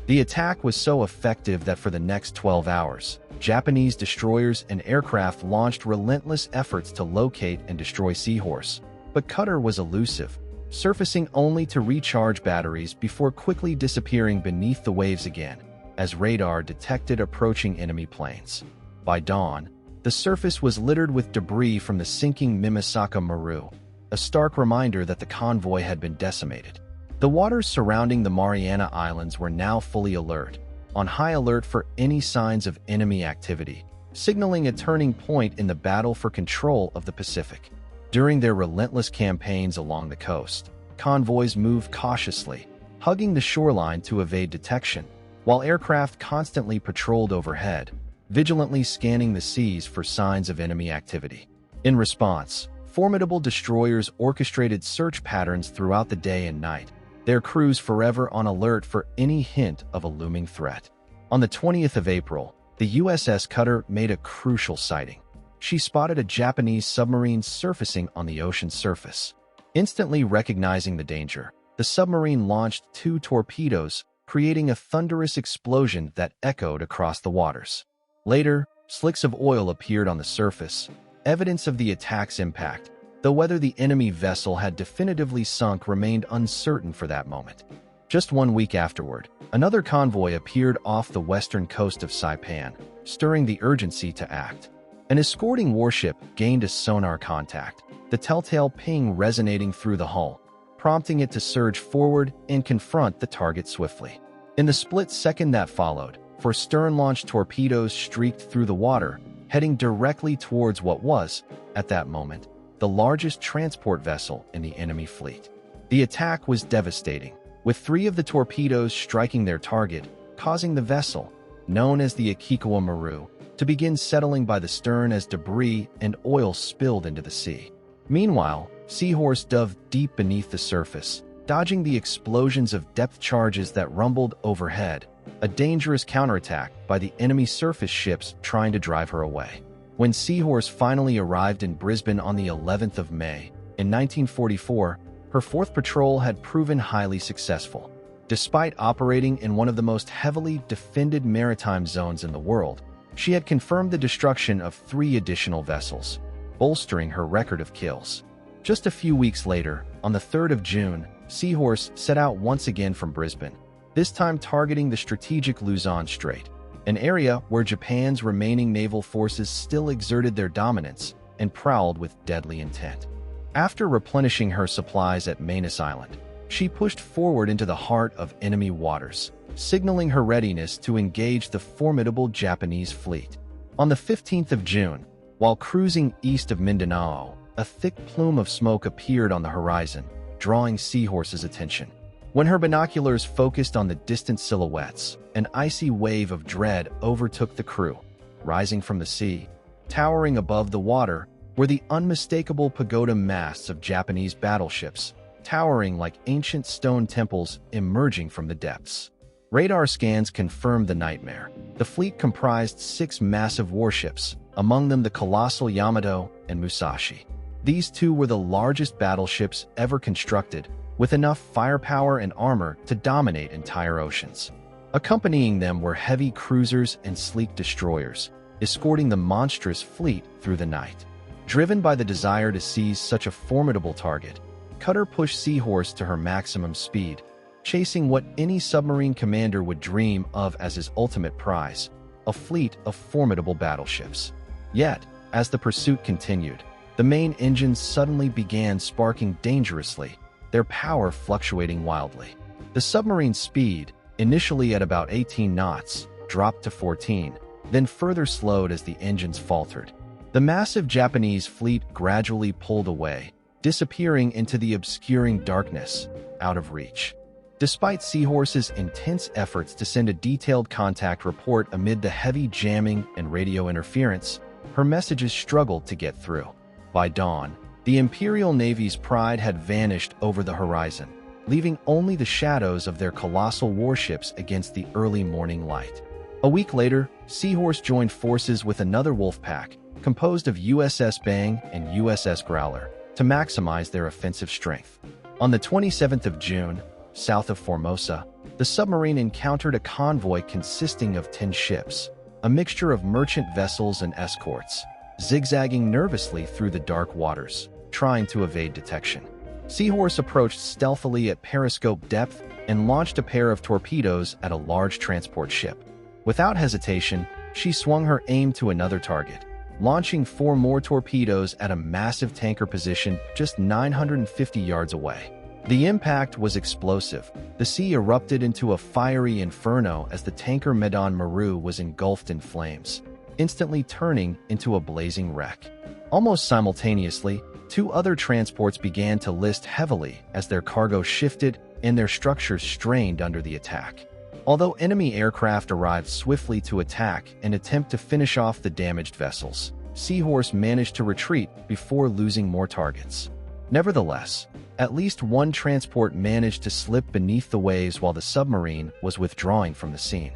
The attack was so effective that for the next 12 hours, Japanese destroyers and aircraft launched relentless efforts to locate and destroy Seahorse. But Cutter was elusive, surfacing only to recharge batteries before quickly disappearing beneath the waves again, as radar detected approaching enemy planes. By dawn, the surface was littered with debris from the sinking Mimisaka Maru, a stark reminder that the convoy had been decimated. The waters surrounding the Mariana Islands were now fully alert, on high alert for any signs of enemy activity, signaling a turning point in the battle for control of the Pacific. During their relentless campaigns along the coast, convoys moved cautiously, hugging the shoreline to evade detection, while aircraft constantly patrolled overhead, vigilantly scanning the seas for signs of enemy activity. In response, formidable destroyers orchestrated search patterns throughout the day and night, their crews forever on alert for any hint of a looming threat. On the 20th of April, the USS Cutter made a crucial sighting. She spotted a Japanese submarine surfacing on the ocean surface. Instantly recognizing the danger, the submarine launched 2 torpedoes, creating a thunderous explosion that echoed across the waters. Later, slicks of oil appeared on the surface, evidence of the attack's impact, though whether the enemy vessel had definitively sunk remained uncertain for that moment. Just 1 week afterward, another convoy appeared off the western coast of Saipan, stirring the urgency to act. An escorting warship gained a sonar contact, the telltale ping resonating through the hull, prompting it to surge forward and confront the target swiftly. In the split second that followed, 4 stern-launched torpedoes streaked through the water, heading directly towards what was, at that moment, the largest transport vessel in the enemy fleet. The attack was devastating, with 3 of the torpedoes striking their target, causing the vessel, known as the Akikawa Maru, to begin settling by the stern as debris and oil spilled into the sea. Meanwhile, Seahorse dove deep beneath the surface, dodging the explosions of depth charges that rumbled overhead, a dangerous counterattack by the enemy surface ships trying to drive her away. When Seahorse finally arrived in Brisbane on the 11th of May, in 1944, her 4th patrol had proven highly successful. Despite operating in one of the most heavily defended maritime zones in the world, she had confirmed the destruction of 3 additional vessels, bolstering her record of kills. Just a few weeks later, on the 3rd of June, Seahorse set out once again from Brisbane, this time targeting the strategic Luzon Strait, an area where Japan's remaining naval forces still exerted their dominance and prowled with deadly intent. After replenishing her supplies at Manus Island, she pushed forward into the heart of enemy waters, signaling her readiness to engage the formidable Japanese fleet. On the 15th of June, while cruising east of Mindanao, a thick plume of smoke appeared on the horizon, drawing Seahorse's attention. When her binoculars focused on the distant silhouettes, an icy wave of dread overtook the crew, rising from the sea. Towering above the water were the unmistakable pagoda masts of Japanese battleships, towering like ancient stone temples emerging from the depths. Radar scans confirmed the nightmare. The fleet comprised 6 massive warships, among them the colossal Yamato and Musashi. These two were the largest battleships ever constructed, with enough firepower and armor to dominate entire oceans. Accompanying them were heavy cruisers and sleek destroyers, escorting the monstrous fleet through the night. Driven by the desire to seize such a formidable target, Cutter pushed Seahorse to her maximum speed, chasing what any submarine commander would dream of as his ultimate prize, a fleet of formidable battleships. Yet, as the pursuit continued, the main engines suddenly began sparking dangerously, their power fluctuating wildly. The submarine's speed, initially at about 18 knots, dropped to 14, then further slowed as the engines faltered. The massive Japanese fleet gradually pulled away, disappearing into the obscuring darkness, out of reach. Despite Seahorse's intense efforts to send a detailed contact report amid the heavy jamming and radio interference, her messages struggled to get through. By dawn, the Imperial Navy's pride had vanished over the horizon, leaving only the shadows of their colossal warships against the early morning light. A week later, Seahorse joined forces with another wolf pack, composed of USS Bang and USS Growler, to maximize their offensive strength. On the 27th of June, south of Formosa, the submarine encountered a convoy consisting of 10 ships, a mixture of merchant vessels and escorts, zigzagging nervously through the dark waters, trying to evade detection. Seahorse approached stealthily at periscope depth and launched a pair of torpedoes at a large transport ship. Without hesitation, she swung her aim to another target, launching 4 more torpedoes at a massive tanker position just 950 yards away. The impact was explosive. The sea erupted into a fiery inferno as the tanker Madman Maru was engulfed in flames, instantly turning into a blazing wreck. Almost simultaneously, 2 other transports began to list heavily as their cargo shifted and their structures strained under the attack. Although enemy aircraft arrived swiftly to attack and attempt to finish off the damaged vessels, Seahorse managed to retreat before losing more targets. Nevertheless, at least one transport managed to slip beneath the waves while the submarine was withdrawing from the scene.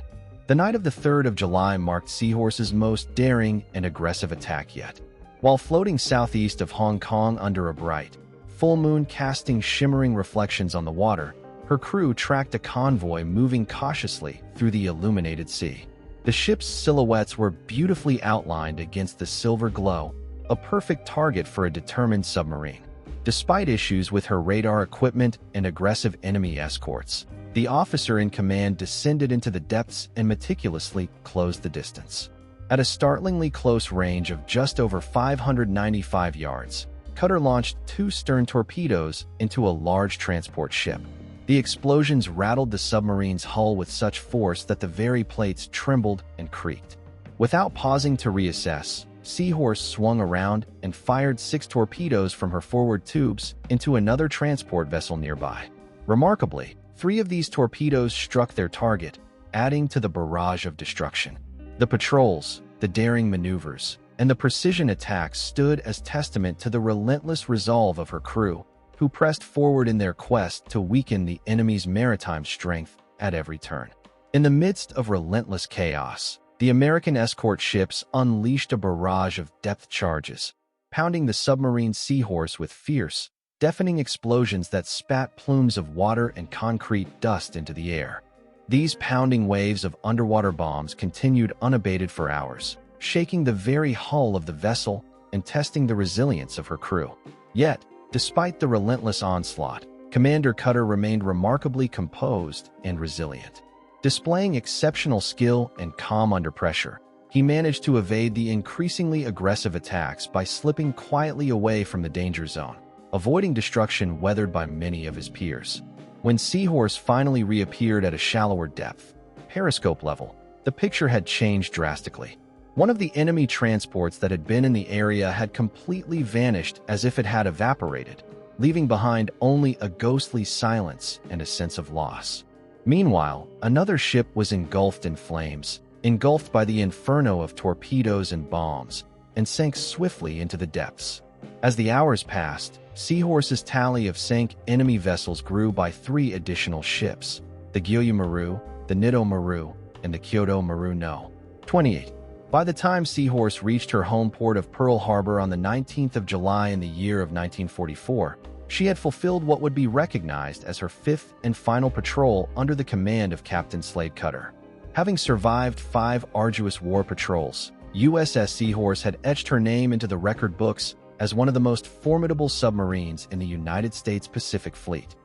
The night of the 3rd of July marked Seahorse's most daring and aggressive attack yet. While floating southeast of Hong Kong under a bright, full moon casting shimmering reflections on the water, her crew tracked a convoy moving cautiously through the illuminated sea. The ship's silhouettes were beautifully outlined against the silver glow, a perfect target for a determined submarine. Despite issues with her radar equipment and aggressive enemy escorts, the officer in command descended into the depths and meticulously closed the distance. At a startlingly close range of just over 595 yards, Cutter launched 2 stern torpedoes into a large transport ship. The explosions rattled the submarine's hull with such force that the very plates trembled and creaked. Without pausing to reassess, Seahorse swung around and fired 6 torpedoes from her forward tubes into another transport vessel nearby. Remarkably, 3 of these torpedoes struck their target, adding to the barrage of destruction. The patrols, the daring maneuvers, and the precision attacks stood as testament to the relentless resolve of her crew, who pressed forward in their quest to weaken the enemy's maritime strength at every turn. In the midst of relentless chaos, the American escort ships unleashed a barrage of depth charges, pounding the submarine Seahorse with fierce, deafening explosions that spat plumes of water and concrete dust into the air. These pounding waves of underwater bombs continued unabated for hours, shaking the very hull of the vessel and testing the resilience of her crew. Yet, despite the relentless onslaught, Commander Cutter remained remarkably composed and resilient. Displaying exceptional skill and calm under pressure, he managed to evade the increasingly aggressive attacks by slipping quietly away from the danger zone, avoiding destruction weathered by many of his peers. When Seahorse finally reappeared at a shallower depth, periscope level, the picture had changed drastically. One of the enemy transports that had been in the area had completely vanished as if it had evaporated, leaving behind only a ghostly silence and a sense of loss. Meanwhile, another ship was engulfed in flames, engulfed by the inferno of torpedoes and bombs, and sank swiftly into the depths. As the hours passed, Seahorse's tally of sank enemy vessels grew by 3 additional ships: the Gyoyu Maru, the Nito Maru, and the Kyoto Maru No. 28. By the time Seahorse reached her home port of Pearl Harbor on the 19th of July in the year of 1944, she had fulfilled what would be recognized as her 5th and final patrol under the command of Captain Slade Cutter. Having survived 5 arduous war patrols, USS Seahorse had etched her name into the record books as one of the most formidable submarines in the United States Pacific Fleet.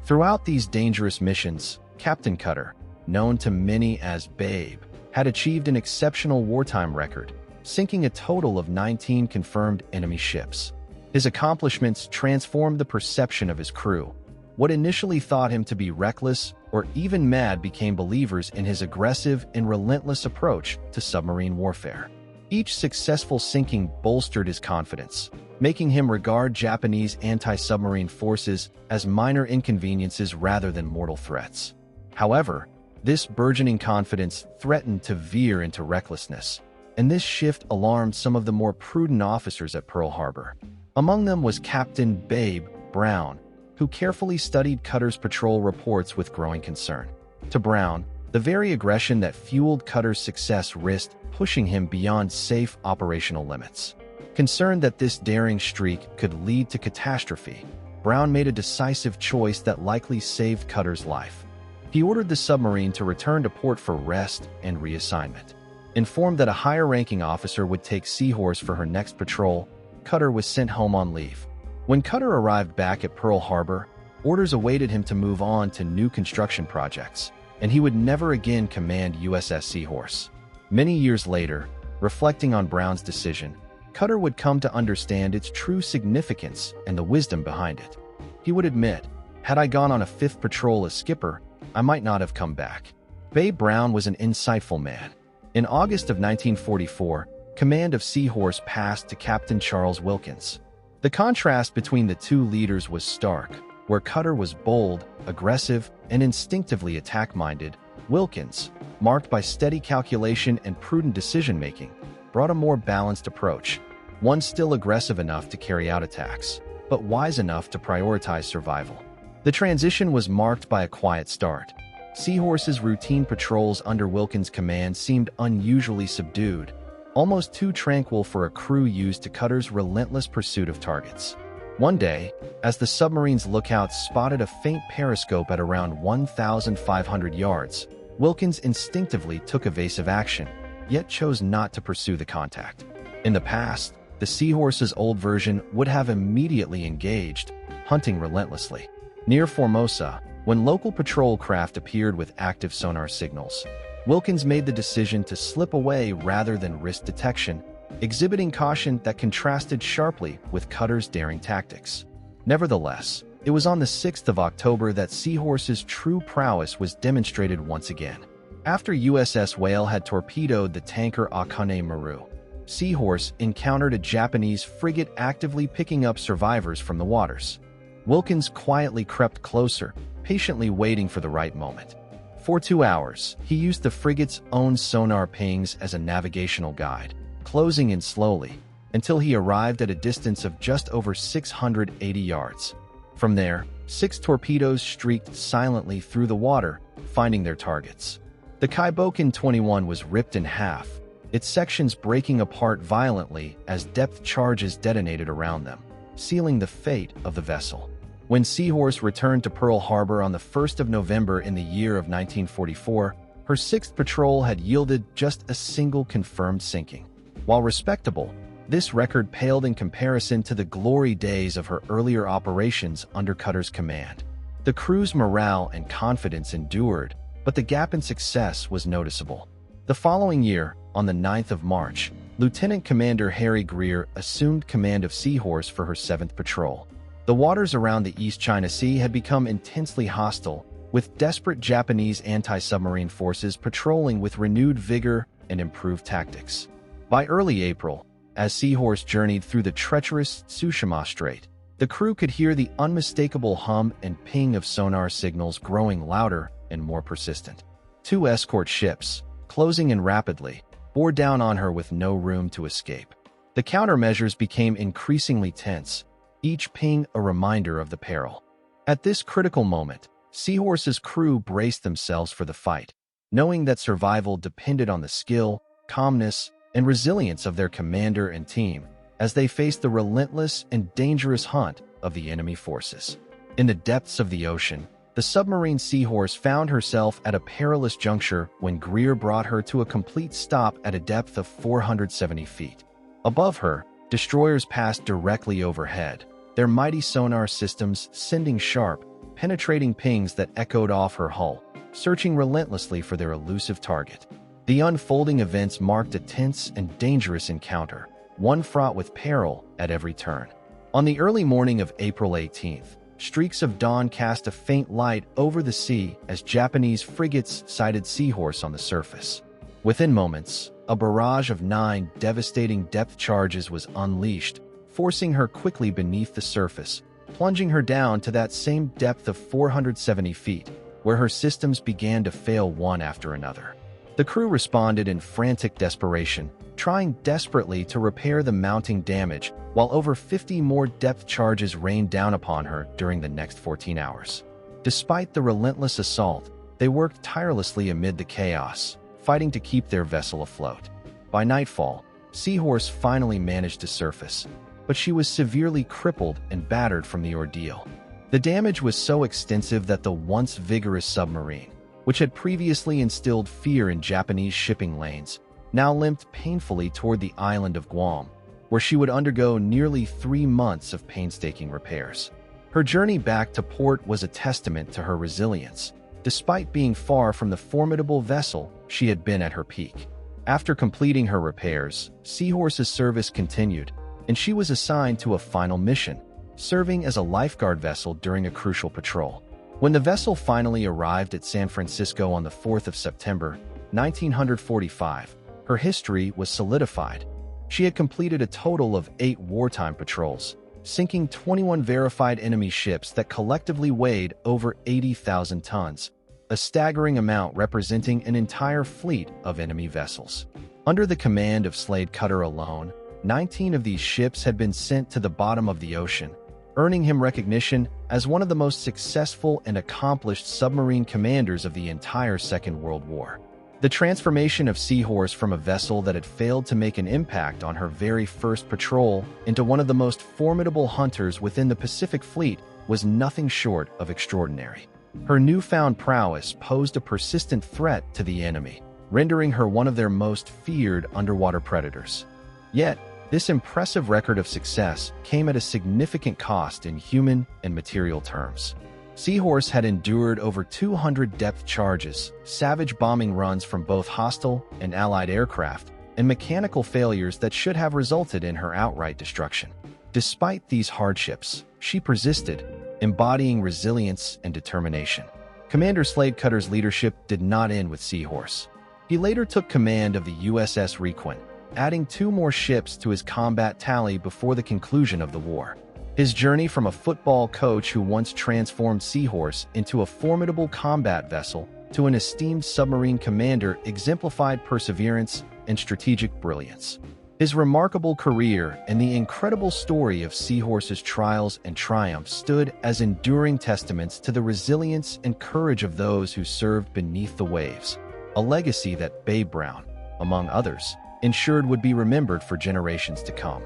Throughout these dangerous missions, Captain Cutter, known to many as Babe, had achieved an exceptional wartime record, sinking a total of 19 confirmed enemy ships. His accomplishments transformed the perception of his crew. What initially thought him to be reckless or even mad became believers in his aggressive and relentless approach to submarine warfare. Each successful sinking bolstered his confidence, making him regard Japanese anti-submarine forces as minor inconveniences rather than mortal threats. However, this burgeoning confidence threatened to veer into recklessness, and this shift alarmed some of the more prudent officers at Pearl Harbor. Among them was Captain Babe Brown, who carefully studied Cutter's patrol reports with growing concern. To Brown, the very aggression that fueled Cutter's success risked pushing him beyond safe operational limits. Concerned that this daring streak could lead to catastrophe, Brown made a decisive choice that likely saved Cutter's life. He ordered the submarine to return to port for rest and reassignment. Informed that a higher-ranking officer would take Seahorse for her next patrol, Cutter was sent home on leave. When Cutter arrived back at Pearl Harbor, orders awaited him to move on to new construction projects, and he would never again command USS Seahorse. Many years later, reflecting on Brown's decision, Cutter would come to understand its true significance and the wisdom behind it. He would admit, "Had I gone on a 5th patrol as skipper, I might not have come back." Babe Brown was an insightful man. In August of 1944, command of Seahorse passed to Captain Charles Wilkins. The contrast between the two leaders was stark. Where Cutter was bold, aggressive, and instinctively attack-minded, Wilkins, marked by steady calculation and prudent decision-making, brought a more balanced approach, one still aggressive enough to carry out attacks, but wise enough to prioritize survival. The transition was marked by a quiet start. Seahorse's routine patrols under Wilkins' command seemed unusually subdued, almost too tranquil for a crew used to Cutter's relentless pursuit of targets. One day, as the submarine's lookout spotted a faint periscope at around 1,500 yards, Wilkins instinctively took evasive action, yet chose not to pursue the contact. In the past, the Seahorse's old version would have immediately engaged, hunting relentlessly. Near Formosa, when local patrol craft appeared with active sonar signals, Wilkins made the decision to slip away rather than risk detection, exhibiting caution that contrasted sharply with Cutter's daring tactics. Nevertheless, it was on the 6th of October that Seahorse's true prowess was demonstrated once again. After USS Whale had torpedoed the tanker Akane Maru, Seahorse encountered a Japanese frigate actively picking up survivors from the waters. Wilkins quietly crept closer, patiently waiting for the right moment. For 2 hours, he used the frigate's own sonar pings as a navigational guide, closing in slowly, until he arrived at a distance of just over 680 yards. From there, 6 torpedoes streaked silently through the water, finding their targets. The Kaiboken 21 was ripped in half, its sections breaking apart violently as depth charges detonated around them, sealing the fate of the vessel. When Seahorse returned to Pearl Harbor on the 1st of November in the year of 1944, her 6th patrol had yielded just a single confirmed sinking. While respectable, this record paled in comparison to the glory days of her earlier operations under Cutter's command. The crew's morale and confidence endured, but the gap in success was noticeable. The following year, on the 9th of March, Lieutenant Commander Harry Greer assumed command of Seahorse for her 7th patrol. The waters around the East China Sea had become intensely hostile, with desperate Japanese anti-submarine forces patrolling with renewed vigor and improved tactics. By early April, as Seahorse journeyed through the treacherous Tsushima Strait, the crew could hear the unmistakable hum and ping of sonar signals growing louder and more persistent. 2 escort ships, closing in rapidly, bore down on her with no room to escape. The countermeasures became increasingly tense, each ping a reminder of the peril. At this critical moment, Seahorse's crew braced themselves for the fight, knowing that survival depended on the skill, calmness, and resilience of their commander and team as they faced the relentless and dangerous hunt of the enemy forces. In the depths of the ocean, the submarine Seahorse found herself at a perilous juncture when Greer brought her to a complete stop at a depth of 470 feet. Above her, destroyers passed directly overhead, their mighty sonar systems sending sharp, penetrating pings that echoed off her hull, searching relentlessly for their elusive target. The unfolding events marked a tense and dangerous encounter, one fraught with peril at every turn. On the early morning of April 18th, streaks of dawn cast a faint light over the sea as Japanese frigates sighted Seahorse on the surface. Within moments, a barrage of 9 devastating depth charges was unleashed, forcing her quickly beneath the surface, plunging her down to that same depth of 470 feet, where her systems began to fail one after another. The crew responded in frantic desperation, trying desperately to repair the mounting damage, while over 50 more depth charges rained down upon her during the next 14 hours. Despite the relentless assault, they worked tirelessly amid the chaos, fighting to keep their vessel afloat. By nightfall, Seahorse finally managed to surface, but she was severely crippled and battered from the ordeal. The damage was so extensive that the once vigorous submarine, which had previously instilled fear in Japanese shipping lanes, now limped painfully toward the island of Guam, where she would undergo nearly 3 months of painstaking repairs. Her journey back to port was a testament to her resilience, despite being far from the formidable vessel she had been at her peak. After completing her repairs, Seahorse's service continued, and she was assigned to a final mission, serving as a lifeguard vessel during a crucial patrol. When the vessel finally arrived at San Francisco on the 4th of September, 1945, her history was solidified. She had completed a total of 8 wartime patrols, sinking 21 verified enemy ships that collectively weighed over 80,000 tons, a staggering amount representing an entire fleet of enemy vessels. Under the command of Slade Cutter alone, 19 of these ships had been sent to the bottom of the ocean, earning him recognition as one of the most successful and accomplished submarine commanders of the entire Second World War. The transformation of Seahorse from a vessel that had failed to make an impact on her very first patrol into one of the most formidable hunters within the Pacific Fleet was nothing short of extraordinary. Her newfound prowess posed a persistent threat to the enemy, rendering her one of their most feared underwater predators. Yet, this impressive record of success came at a significant cost in human and material terms. Seahorse had endured over 200 depth charges, savage bombing runs from both hostile and Allied aircraft, and mechanical failures that should have resulted in her outright destruction. Despite these hardships, she persisted, embodying resilience and determination. Commander Slade Cutter's leadership did not end with Seahorse. He later took command of the USS Seahorse, adding 2 more ships to his combat tally before the conclusion of the war. His journey from a football coach who once transformed Seahorse into a formidable combat vessel to an esteemed submarine commander exemplified perseverance and strategic brilliance. His remarkable career and the incredible story of Seahorse's trials and triumphs stood as enduring testaments to the resilience and courage of those who served beneath the waves, a legacy that Babe Brown, among others, ensured would be remembered for generations to come.